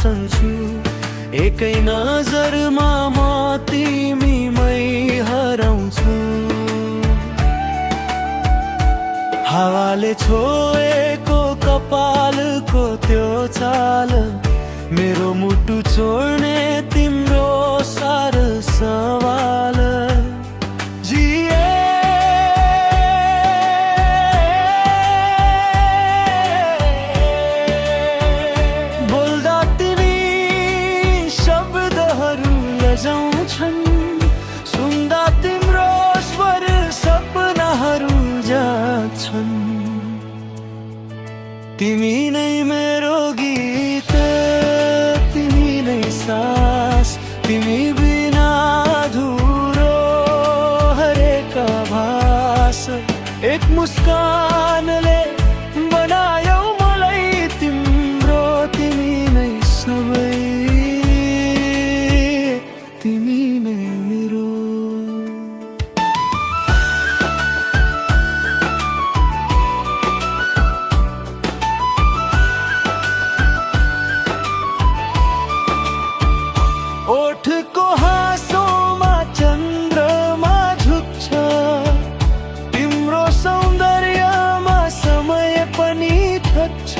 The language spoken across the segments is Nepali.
बिर्सन्छु एकै नजरमा म तिमीमै हराउँछु। हावाले छोएको कपालको त्यो चाल मेरो मुटु छोड्ने तिम्रो सारो सवाल। बोल्दा तिमी शब्दहरू लजाउँछन्, सुन्दा तिम्रो स्वर सपनाहरू जाग्छन्। तिमी नै मेरो गीत, तिमी नै सास, तिमी बिना अधुरो हरेक आभास। एक मुस्कानले बनायौ मलाई तिम्रो, तिमी नै सबै, तिमी नै मेरो। ओठको हाँसोमा चन्द्रमा झुक्छ, तिम्रो सौन्दर्यमा समय पनि थक्छ।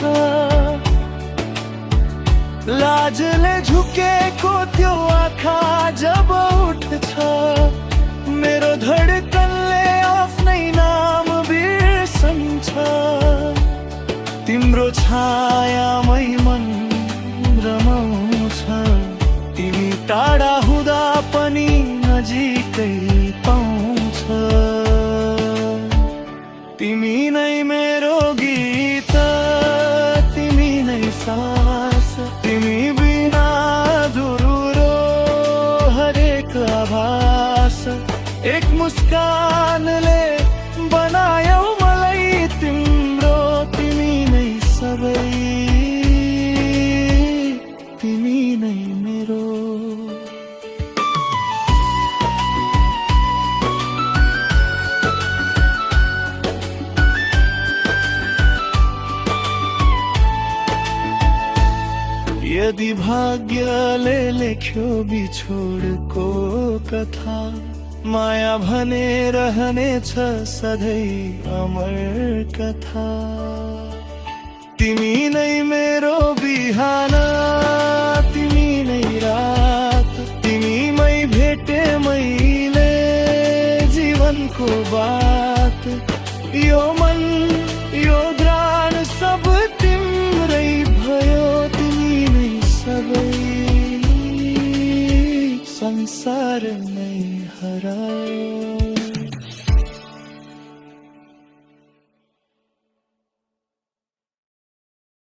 लाजले झुकेको त्यो आँखा जब उठ्छ, मेरो धडकनले आफ्नै नाम बिर्सन्छ। तिम्रो छायामै मन रमाउँछ, तिमी टाढा हुँदा पनि नजिकै पाउँछ। तिमी नै मेरो गीत, तिमी नै सास, तिमी बिना अधुरो हरेक आभास। एक मुस्कानले बनायौ मलाई तिम्रो, तिमी नै सबै, तिमी नै मेरो। यदि भाग्यले लेख्यो बिछोडको कथा, माया भने रहनेछ सधैँ अमर कथा। तिमी नै मेरो बिहान, तिमी नै रात, तिमीमै भेटे मैले जीवनको बात। यो मन यो प्राण सब तिम्रै भयो, तिमी नै सबै, संसार नै हरायो।